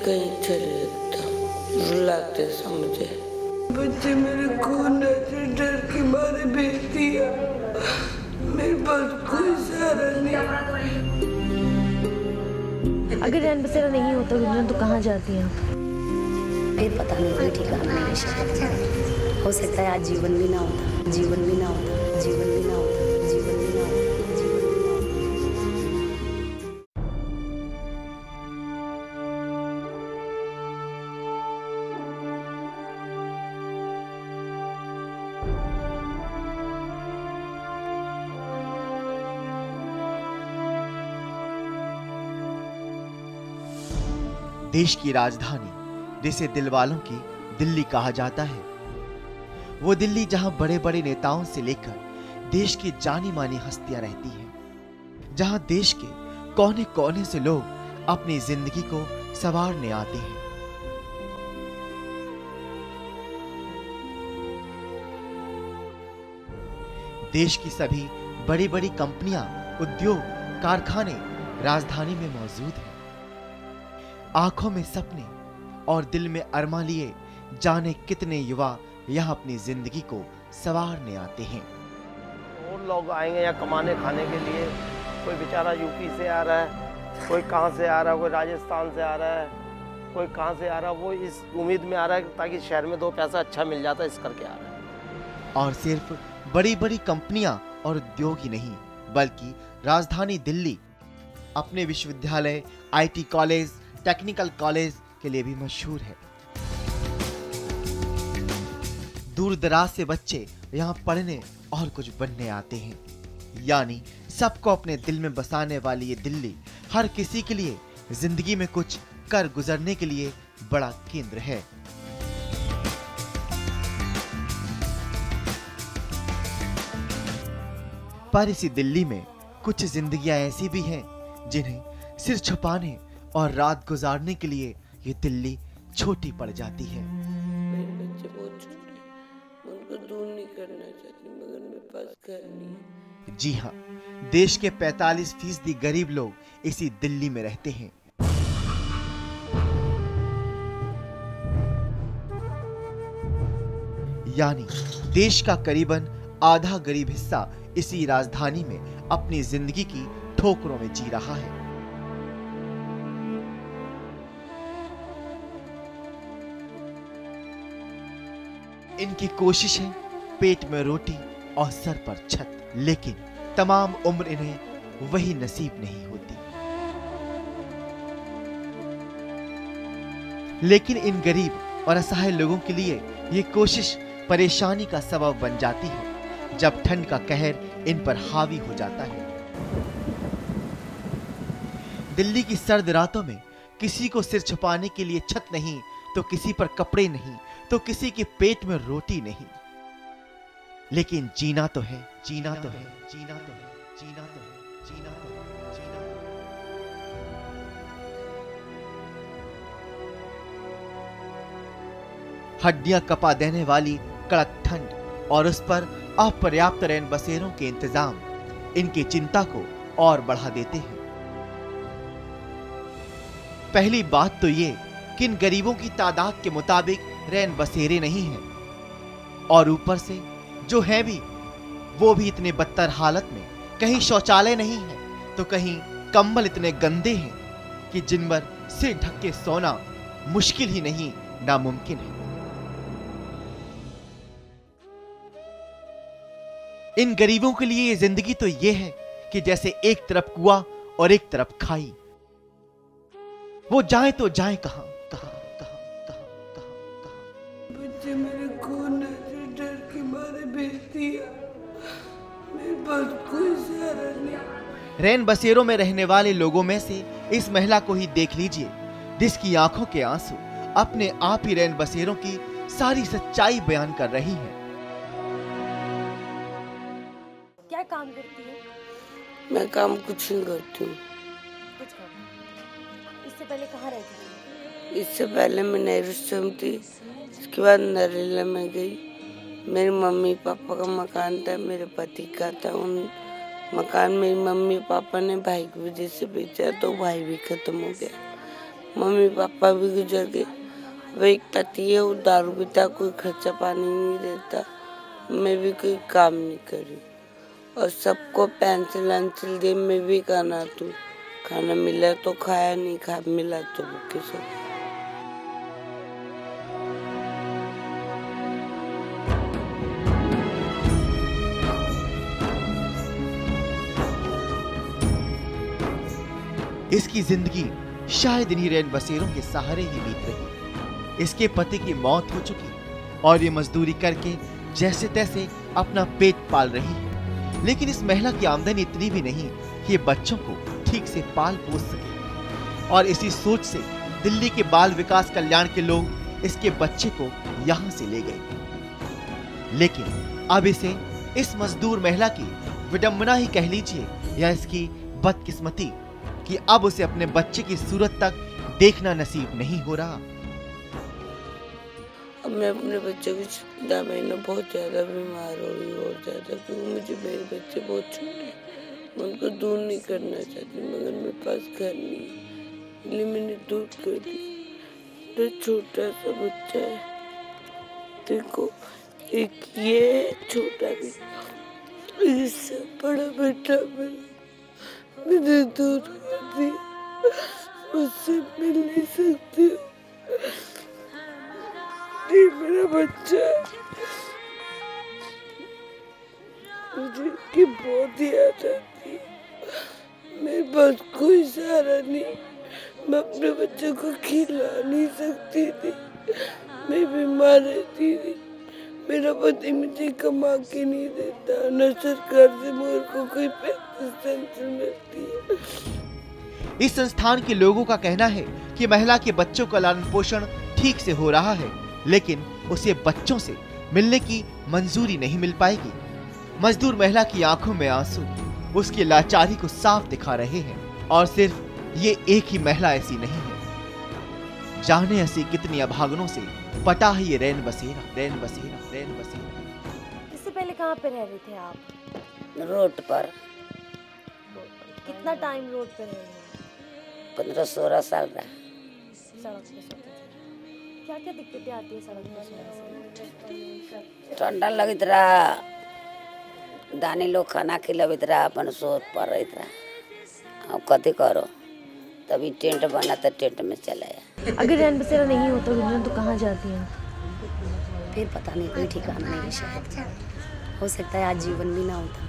कहीं चले जाता, रुलाते समझे। बच्चे मेरे खून से डर के मारे भेज दिया, मेरे पास कोई सहारा नहीं। अगर रैन बसेरा नहीं होता गुंजन तो कहाँ जाती हैं आप? फिर पता नहीं कोई ठिकाना नहीं शायद। हो सकता है आज जीवन भी ना होता, जीवन भी ना होता, जीवन भी ना होता, जीवन भी ना होता, जीवन भी ना होता। देश की राजधानी जिसे दिलवालों की दिल्ली कहा जाता है, वो दिल्ली जहां बड़े बड़े नेताओं से लेकर देश की जानी मानी हस्तियां रहती हैं, जहां देश के कोने कोने से लोग अपनी जिंदगी को संवारने आते हैं। देश की सभी बड़ी बड़ी कंपनियां, उद्योग, कारखाने राजधानी में मौजूद हैं। आंखों में सपने और दिल में अरमा लिए जाने कितने युवा यहाँ अपनी जिंदगी को संवारने आते हैं। और लोग आएंगे यहाँ कमाने खाने के लिए। कोई बेचारा यूपी से आ रहा है, कोई कहाँ से आ रहा है, कोई राजस्थान से आ रहा है, कोई कहाँ से आ रहा है। वो इस उम्मीद में आ रहा है ताकि शहर में दो पैसा अच्छा मिल जाता है, इस करके आ रहा है। और सिर्फ बड़ी बड़ी कंपनियां और उद्योग ही नहीं, बल्कि राजधानी दिल्ली अपने विश्वविद्यालय, IT कॉलेज, टेक्निकल कॉलेज के लिए भी मशहूर है। दूर दराज से बच्चे यहाँ पढ़ने और कुछ बनने आते हैं। यानी सबको अपने दिल में बसाने वाली ये दिल्ली हर किसी के लिए जिंदगी में कुछ कर गुजरने के लिए बड़ा केंद्र है। पर इसी दिल्ली में कुछ जिंदगियां ऐसी भी हैं जिन्हें सिर छुपाने और रात गुजारने के लिए ये दिल्ली छोटी पड़ जाती है। मेरे बच्चे बहुत छोटे, मैं उनको दूर नहीं करना चाहती, मगर मेरे पास घर नहीं है। जी हाँ, देश के 45% गरीब लोग इसी दिल्ली में रहते हैं। यानी देश का करीबन आधा गरीब हिस्सा इसी राजधानी में अपनी जिंदगी की ठोकरों में जी रहा है। इनकी कोशिश है पेट में रोटी और सर पर छत, लेकिन तमाम उम्र इन्हें वही नसीब नहीं होती। लेकिन इन गरीब और असहाय लोगों के लिए ये कोशिश परेशानी का सबब बन जाती है जब ठंड का कहर इन पर हावी हो जाता है। दिल्ली की सर्द रातों में किसी को सिर छुपाने के लिए छत नहीं, तो किसी पर कपड़े नहीं, तो किसी के पेट में रोटी नहीं। लेकिन जीना तो है, जीना तो है, जीना तो है, जीना तो है, जीना तो है, जीना तो है। हड्डियां कपा देने वाली कड़क ठंड और उस पर अपर्याप्त रैन बसेरों के इंतजाम इनकी चिंता को और बढ़ा देते हैं। पहली बात तो ये कि इन गरीबों की तादाद के मुताबिक रैन बसेरे नहीं हैं, और ऊपर से जो है भी वो भी इतने बदतर हालत में, कहीं शौचालय नहीं है तो कहीं कंबल इतने गंदे हैं कि जिन पर सिर ढक के सोना मुश्किल ही नहीं, नामुमकिन है। इन गरीबों के लिए ये जिंदगी तो ये है कि जैसे एक तरफ कुआं और एक तरफ खाई। वो जाए तो जाए कहां, कहां, कहां, कहां, कहां, कहां। बच्चे मेरे खून से डर के मारे भेज दिया, मेरे पास कोई सहारा नहीं। रैन बसेरों में रहने वाले लोगों में से इस महिला को ही देख लीजिए, जिसकी आंखों के आंसू अपने आप ही रैन बसेरों की सारी सच्चाई बयान कर रही है। क्या काम करती है? मैं काम कुछ नहीं करती हूँ। कुछ काम। इससे पहले कहाँ रहती थी? इससे पहले मैं नेहरू में थी, इसके बाद नरेला में गई। मेरे मम्मी पापा का मकान था, मेरे पति का था। उन मकान मेरी मम्मी पापा ने भाई की वजह से बेचा, तो भाई भी खत्म हो गया। मम्मी पापा भी गुजर गए। वही एक पति है, वो दारू पीता, कोई खर्चा पानी नहीं देता। मैं भी कोई काम नहीं करी और सबको पेंसिल वेंसिल दे, मैं भी खाना तू खाना मिला तो खाया, नहीं खा मिला तो भूखे सो। इसकी जिंदगी शायद इन्हीं रैन बसेरों के सहारे ही बीत रही। इसके पति की मौत हो चुकी और ये मजदूरी करके जैसे तैसे अपना पेट पाल रही है। लेकिन इस महिला की आमदनी इतनी भी नहीं कि ये बच्चों को ठीक से पाल पोस सके। और इसी सोच से दिल्ली के बाल विकास कल्याण के लोग इसके बच्चे को यहाँ से ले गए। लेकिन अब इसे इस मजदूर महिला की विडंबना ही कह लीजिए या इसकी बदकिस्मती कि अब उसे अपने बच्चे की सूरत तक देखना नसीब नहीं हो रहा। अब मैं अपने बच्चे को 14 महीने बहुत ज़्यादा बीमार हो रही हूँ और ज़्यादा, क्योंकि मुझे मेरे बच्चे बहुत छोटे हैं। मैं उनको दूर नहीं करना चाहती, मगर मेरे पास घर नहीं है, इसलिए मैंने दूर कर दिया। तो छोटा सा बच्चा है, देखो एक ये छोटा भी, इससे बड़ा बेटा मैंने दूर कर दिया, उससे मिल नहीं सकती। ये मेरा बच्चा, मुझे की बहुत याद आती है। मेरे पास कोई सहारा नहीं, मैं अपने बच्चे को खिला नहीं सकती थी, मैं बीमार रहती थी। मेरा पति मुझे कमा के नहीं देता, न सरकार से मेरे को कोई पेंशन मिलती है। इस संस्थान के लोगों का कहना है कि महिला के बच्चों का लालन पोषण ठीक से हो रहा है, लेकिन उसे बच्चों से मिलने की मंजूरी नहीं मिल पाएगी। मजदूर महिला की आंखों में आंसू उसकी लाचारी को साफ दिखा रहे हैं। और सिर्फ ये एक ही महिला ऐसी नहीं है, जाने ऐसी कितनी अभागनों से पटा है ये रैन बसेरा, रैन बसेरा, रैन बसेरा। इससे पहले कहाँ पे रह रहे थे आप? रोड पर। कितना टाइम रोड पे रहे हैं? 15-16 साल रहा। सड़क पे सोते थे। क्या क्या दिक्कतें आती है सड़क पे सोने से? ठंडा लगत रहा, दानी लोग खाना खिलावित रहा, अपन सोच पर रही रहा। अब कथी करो, तभी टेंट बना तो टेंट में चलाया। अगर रैन बसेरा नहीं होता गुंजन तो कहाँ जाती हैं? फिर पता नहीं, कोई ठिकाना नहीं शायद, हो सकता है आज जीवन भी ना होता,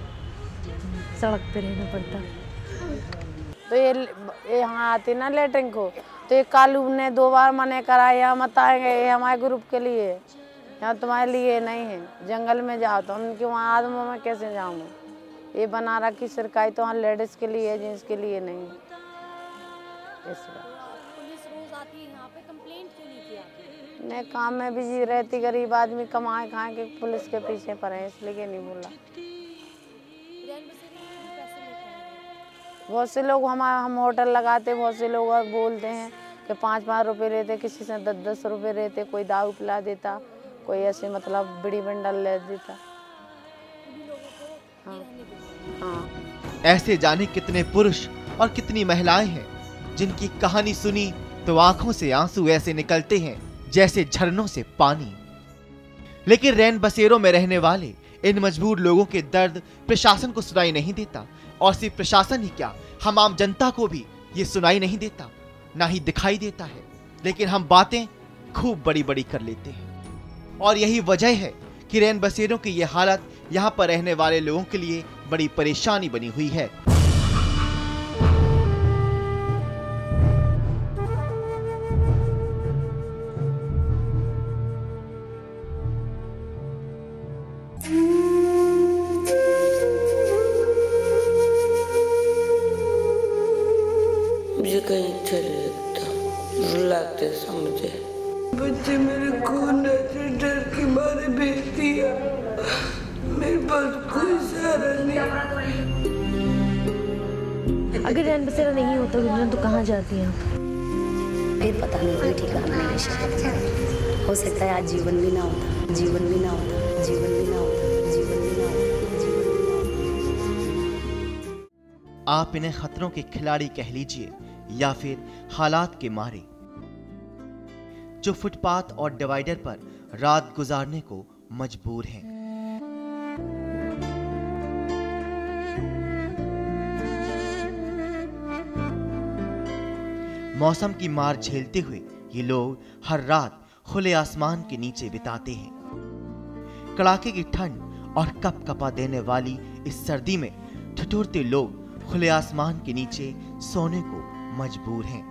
सड़क पे रहना पड़ता। तो ये यहाँ आती ना लेटरिन को, तो ये कालू ने 2 बार मना करा, यहाँ मत आएंगे, ये हमारे ग्रुप के लिए, यहाँ तुम्हारे लिए नहीं है, जंगल में जाओ। तो हम कि वहाँ आदमों में कैसे जाऊँ? ये बना रखी सरकारी, तो वहाँ लेडीज के लिए है, जेंट्स के लिए नहीं। पुलिस रोज आती है यहाँ पे, कंप्लेंट क्यों नहीं किया? नहीं, काम में बिजी रहती, गरीब आदमी कमाए खाए के पुलिस के पीछे पड़े, इसलिए नहीं बोला। बहुत से लोग हम होटल लगाते, बहुत से लोग बोलते हैं कि 5-5 रुपये लेते, किसी से 10-10 रुपये लेते, कोई दारू पिला देता, कोई ऐसे मतलब बीड़ी बंडल ले देता। हाँ हाँ। ऐसे जाने कितने पुरुष और कितनी महिलाएं हैं जिनकी कहानी सुनी तो आंखों से आंसू ऐसे निकलते हैं जैसे झरनों से पानी। लेकिन रैन बसेरों में रहने वाले इन मजबूर लोगों के दर्द प्रशासन को सुनाई नहीं देता। और सिर्फ प्रशासन ही क्या, हम आम जनता को भी ये सुनाई नहीं देता, ना ही दिखाई देता है। लेकिन हम बातें खूब बड़ी बड़ी कर लेते हैं। और यही वजह है कि रैन बसेरों की ये हालत यहाँ पर रहने वाले लोगों के लिए बड़ी परेशानी बनी हुई है। मुझे कहीं अच्छा नहीं लगता, रुलाते समझे। बच्चे मेरे खून से डर के मारे भेज दिया, मेरे पास कोई सहारा नहीं। अगर रैन बसेरा नहीं होता गुंजन तो कहाँ जाती हैं? फिर पता नहीं, कोई ठिकाना नहीं शायद, हो सकता है आज जीवन भी ना होता, जीवन भी ना होता, जीवन भी ना होता, जीवन भी ना होता, जीवन भी ना होता। आप इन्हें खतरों के खिलाड़ी कह लीजिए या फिर हालात के मारे, जो फुटपाथ और डिवाइडर पर रात गुजारने को मजबूर हैं। मौसम की मार झेलते हुए ये लोग हर रात खुले आसमान के नीचे बिताते हैं। कड़ाके की ठंड और कपकपा देने वाली इस सर्दी में ठिठुरते लोग खुले आसमान के नीचे सोने को मजबूर हैं।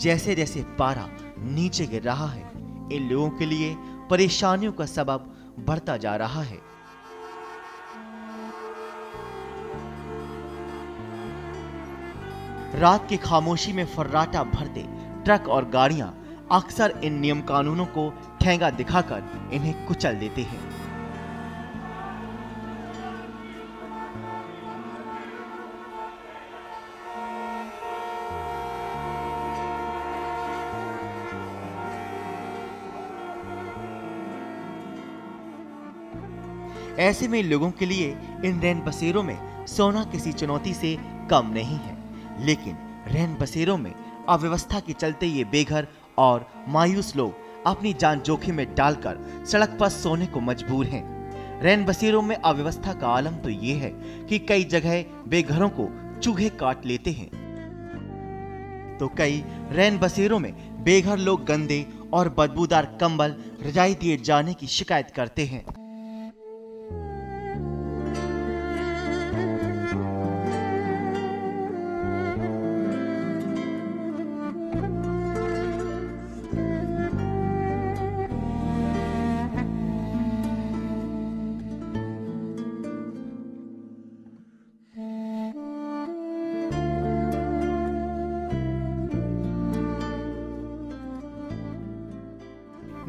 जैसे जैसे पारा नीचे गिर रहा है, इन लोगों के लिए परेशानियों का सबब बढ़ता जा रहा है। रात की खामोशी में फर्राटा भरते ट्रक और गाड़ियां अक्सर इन नियम कानूनों को ठेंगा दिखाकर इन्हें कुचल देते हैं। ऐसे में लोगों के लिए इन रैन बसेरों में सोना किसी चुनौती से कम नहीं है। लेकिन रैन बसेरों में अव्यवस्था के चलते ये बेघर और मायूस लोग अपनी जान जोखिम में डालकर सड़क पर सोने को मजबूर हैं। रैन बसेरों में अव्यवस्था का आलम तो ये है कि कई जगह बेघरों को चूहे काट लेते हैं, तो कई रैन बसेरों में बेघर लोग गंदे और बदबूदार कंबल रजाई दिए जाने की शिकायत करते हैं।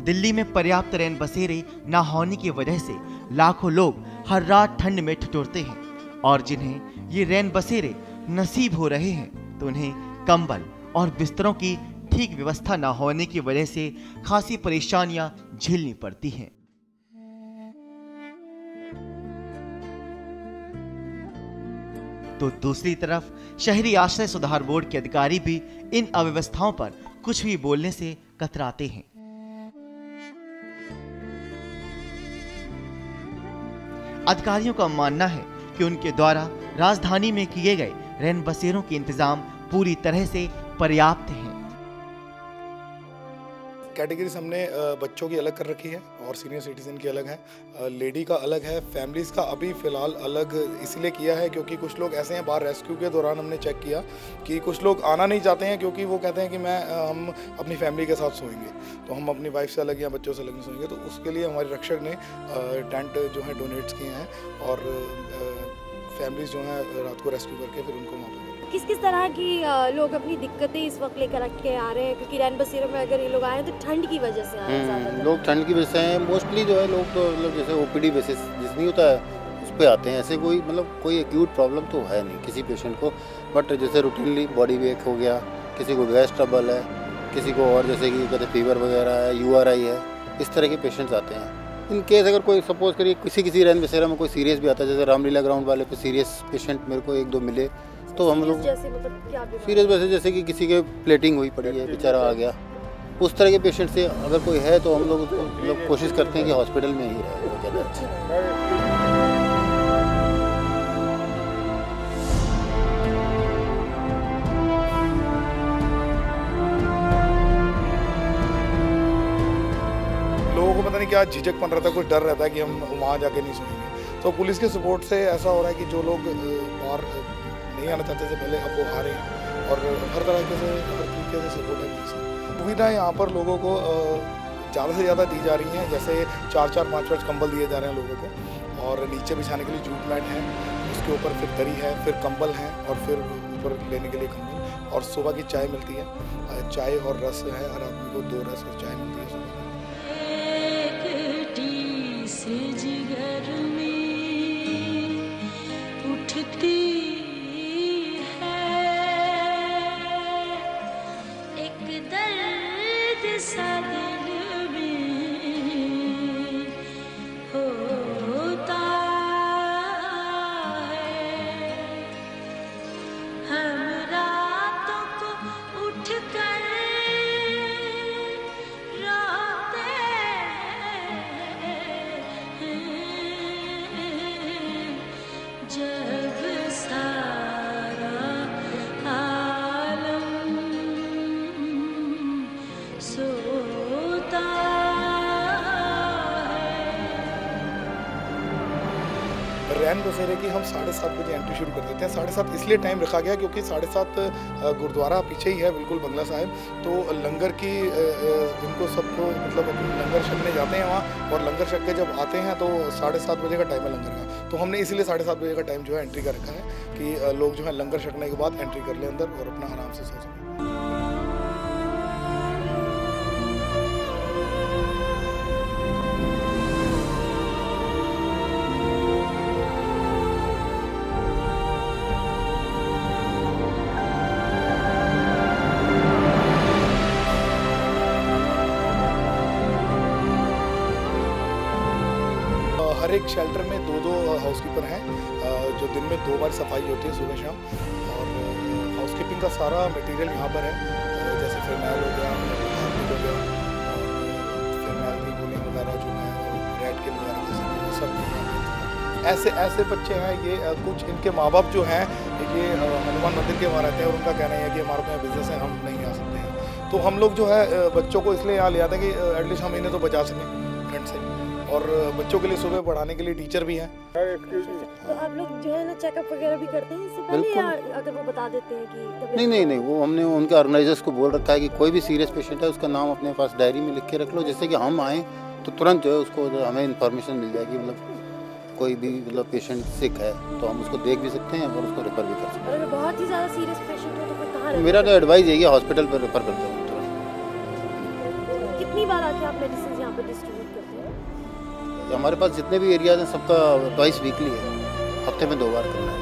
दिल्ली में पर्याप्त रैन बसेरे न होने की वजह से लाखों लोग हर रात ठंड में ठिठुरते हैं, और जिन्हें ये रैन बसेरे नसीब हो रहे हैं तो उन्हें कंबल और बिस्तरों की ठीक व्यवस्था न होने की वजह से खासी परेशानियां झेलनी पड़ती हैं। तो दूसरी तरफ शहरी आश्रय सुधार बोर्ड के अधिकारी भी इन अव्यवस्थाओं पर कुछ भी बोलने से कतराते हैं। अधिकारियों का मानना है कि उनके द्वारा राजधानी में किए गए रैन बसेरों के इंतजाम पूरी तरह से पर्याप्त हैं। कैटेगरीज हमने बच्चों की अलग कर रखी है और सीनियर सिटीजन की अलग है, लेडी का अलग है, फैमिलीज़ का अभी फ़िलहाल अलग इसलिए किया है क्योंकि कुछ लोग ऐसे हैं, बाहर रेस्क्यू के दौरान हमने चेक किया कि कुछ लोग आना नहीं चाहते हैं क्योंकि वो कहते हैं कि हम अपनी फैमिली के साथ सोएंगे, तो हम अपनी वाइफ से अलग या बच्चों से अलग नहीं सोएंगे। तो उसके लिए हमारे रक्षक ने टेंट जो है डोनेट्स किए हैं और फैमिलीज़ जो हैं रात को रेस्क्यू करके फिर उनको वहाँ पर किस किस तरह की लोग अपनी दिक्कतें इस वक्त लेकर के आ रहे हैं, क्योंकि रैन बसेरों में अगर ये लोग आए तो ठंड की वजह से आ रहे हैं। लोग ठंड की वजह से हैं मोस्टली, जो है लोग तो मतलब जैसे ओपीडी बेसिस जिस नहीं होता है उस पर आते हैं। ऐसे कोई मतलब कोई एक्यूट प्रॉब्लम तो है नहीं किसी पेशेंट को, बट जैसे रूटीनली बॉडी वेक हो गया, किसी को गैस ट्रबल है, किसी को और जैसे कि कहते फीवर वगैरह है, URI है, इस तरह के पेशेंट्स आते हैं। इन केस अगर कोई सपोज करिए किसी रैन बसेरा में कोई सीरियस भी आता है, जैसे रामलीला ग्राउंड वाले पे सीरियस पेशेंट मेरे को 1-2 मिले, तो हम लोग सीरियस वैसे जैसे कि किसी के प्लेटिंग हुई पड़ी है, बेचारा आ गया, उस तरह के पेशेंट से अगर कोई है तो हम लोग उसको मतलब कोशिश करते हैं कि हॉस्पिटल में ही रहे, वो ज़्यादा अच्छा। लोगों को पता नहीं क्या झिझक बन रहा था, कुछ डर रहता है कि हम वहाँ जाके नहीं सोएंगे, तो पुलिस के सपोर्ट से ऐसा हो रहा है कि जो लोग बाहर नहीं आना चाहते थे पहले, अब वो आ रहे हैं और हर तरीके से सपोर्ट है पुलिस की। सुविधा यहाँ पर लोगों को ज़्यादा से ज़्यादा दी जा रही हैं, जैसे 4-4, 5-5 कंबल दिए जा रहे हैं लोगों को, और नीचे बिछाने के लिए जूट मैट है, उसके ऊपर फिर दरी है, फिर कंबल है, और फिर ऊपर लेने के लिए कंबल, और सुबह की चाय मिलती है, चाय और रस है, हर आदमी को 2 रस और चाय मिलती है सुबह। रैन बसेरे की हम 7:30 बजे एंट्री शुरू कर देते हैं। 7:30 इसलिए टाइम रखा गया क्योंकि 7:30 गुरुद्वारा पीछे ही है बिल्कुल बंगला साहिब, तो लंगर की इनको सबको मतलब लंगर छकने जाते हैं वहाँ, और लंगर छक के जब आते हैं तो 7:30 बजे का टाइम है लंगर का, तो हमने इसलिए 7:30 बजे का टाइम जो है एंट्री का रखा है कि लोग जो है लंगर छकने के बाद एंट्री कर लें अंदर और अपना आराम से सो सकें। हर एक शेल्टर में 2-2 हाउसकीपर हैं, जो दिन में 2 बार सफाई होती है सुबह शाम, और हाउसकीपिंग का सारा मटेरियल यहाँ पर है, जैसे फिनाइल हो गया, हार्पिक हो गया, फिनाइल की गोलियाँ वगैरह जो है, रेड किल वगैरह जैसे सब ऐसे बच्चे हैं। ये कुछ इनके माँ बाप जो हैं ये हनुमान मंदिर के वहाँ रहते हैं, और उनका कहना है कि हमारा अपना बिजनेस है, हम नहीं आ सकते हैं, तो हम लोग जो है बच्चों को इसलिए यहाँ ले आते हैं कि एटलीस्ट हम इन्हें तो बचा सकें ठंड से, और बच्चों के लिए सुबह पढ़ाने के लिए टीचर भी हैं। तो आप लोग जो है ना चेकअप वगैरह भी करते हैं इससे पहले, या अगर वो बता देते हैं कि नहीं, वो हमने उनके ऑर्गेनाइजर्स को बोल रखा है कि कोई भी सीरियस पेशेंट है उसका नाम अपने पास डायरी में लिख के रख लो, जिससे कि हम आएँ तो तुरंत जो है उसको हमें इन्फॉर्मेशन मिल जाएगी, मतलब कोई भी मतलब पेशेंट सिक है तो हम उसको देख भी सकते हैं और उसको रेफर भी कर सकते हैं। अगर बहुत ही ज़्यादा सीरियस पेशेंट हो तो फिर कहाँ? मेरा तो एडवाइस यही है हॉस्पिटल पर रेफर करते हैं। कितनी बार आके आप मेडिसिन यहाँ पर डिस्ट्रीब्यूट करते हैं? हमारे पास जितने भी एरियाज हैं सबका ट्वाइस वीकली है, हफ्ते में 2 बार करना है।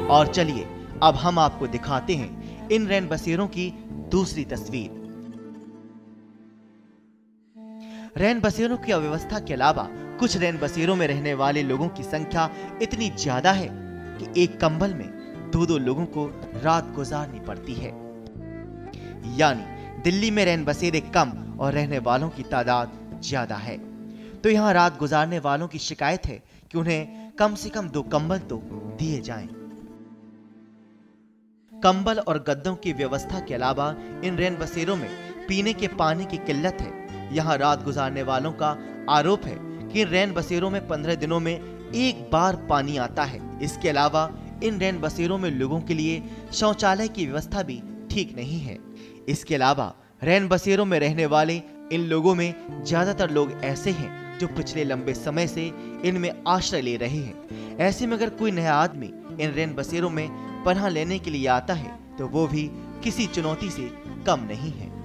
और चलिए अब हम आपको दिखाते हैं इन रैन बसेरों की दूसरी तस्वीर। रैन बसेरों की अव्यवस्था के अलावा कुछ रैन बसेरों में रहने वाले लोगों की संख्या इतनी ज्यादा है कि एक कंबल में 2-2 लोगों को रात गुजारनी पड़ती है। यानी दिल्ली में रैन बसेरे कम और रहने वालों की तादाद ज्यादा है, तो यहाँ रात गुजारने वालों की शिकायत है कि उन्हें कम से कम 2 कंबल तो दिए जाएं। कंबल और गद्दों की व्यवस्था के अलावा इन रैन बसेरों में पीने के पानी की किल्लत है। यहाँ रात गुजारने वालों का आरोप है कि इन रैन बसेरों में 15 दिनों में 1 बार पानी आता है। इसके अलावा इन रैन बसेरों में लोगों के लिए शौचालय की व्यवस्था भी ठीक नहीं है। इसके अलावा रैन बसेरों में रहने वाले इन लोगों में ज्यादातर लोग ऐसे हैं जो पिछले लंबे समय से इनमें आश्रय ले रहे हैं। ऐसे में अगर कोई नया आदमी इन रैन बसेरों में पनाह लेने के लिए आता है तो वो भी किसी चुनौती से कम नहीं है।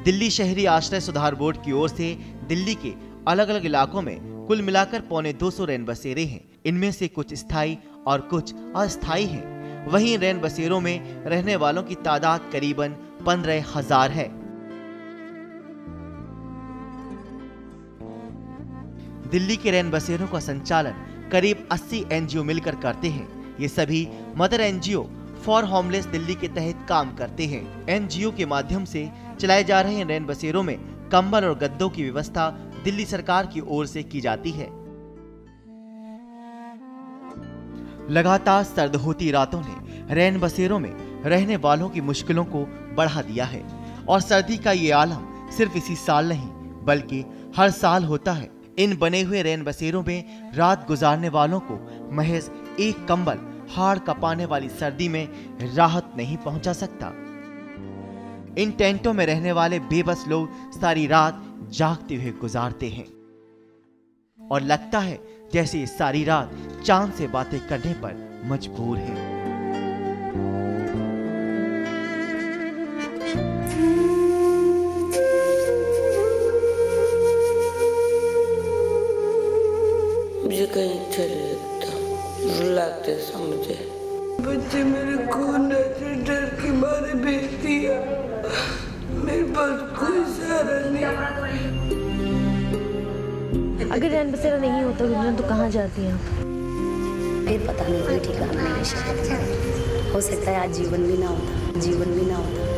दिल्ली शहरी आश्रय सुधार बोर्ड की ओर से दिल्ली के अलग अलग इलाकों में कुल मिलाकर 250 रैन बसेरे हैं। इनमें से कुछ स्थायी और कुछ अस्थायी हैं। वहीं रैन बसेरों में रहने वालों की तादाद करीबन 15,000 है। दिल्ली के रैन बसेरों का संचालन करीब 80 एनजीओ मिलकर करते हैं। ये सभी mother NGO for homeless Delhi के तहत काम करते हैं। एनजीओ के माध्यम से चलाए जा रहे रैन बसेरों में कंबल और गद्दों की व्यवस्था दिल्ली सरकार की ओर से की जाती है। लगातार सर्द होती रातों ने रैन बसेरों में रहने वालों की मुश्किलों को बढ़ा दिया है। और सर्दी का ये आलम सिर्फ इसी साल नहीं बल्कि हर साल होता है। इन बने हुए रैन बसेरों में रात गुजारने वालों को महज एक कंबल हाड़ कपाने वाली सर्दी में राहत नहीं पहुंचा सकता। इन टेंटों में रहने वाले बेबस लोग सारी रात जागते हुए गुजारते हैं और लगता है जैसे ये सारी रात चांद से बातें करने पर मजबूर है। मुझे कहीं अच्छा नहीं लगता, रुलाते समझे। बच्चे मेरे खून से डर के मारे भेज दिया, मेरे पास कोई सहारा नहीं। अगर रैन बसेरा नहीं होता गुंजन तो कहाँ जाती हैं? फिर पता नहीं कोई ठिकाना नहीं शायद। हो सकता है आज जीवन भी ना होता, जीवन भी ना होता।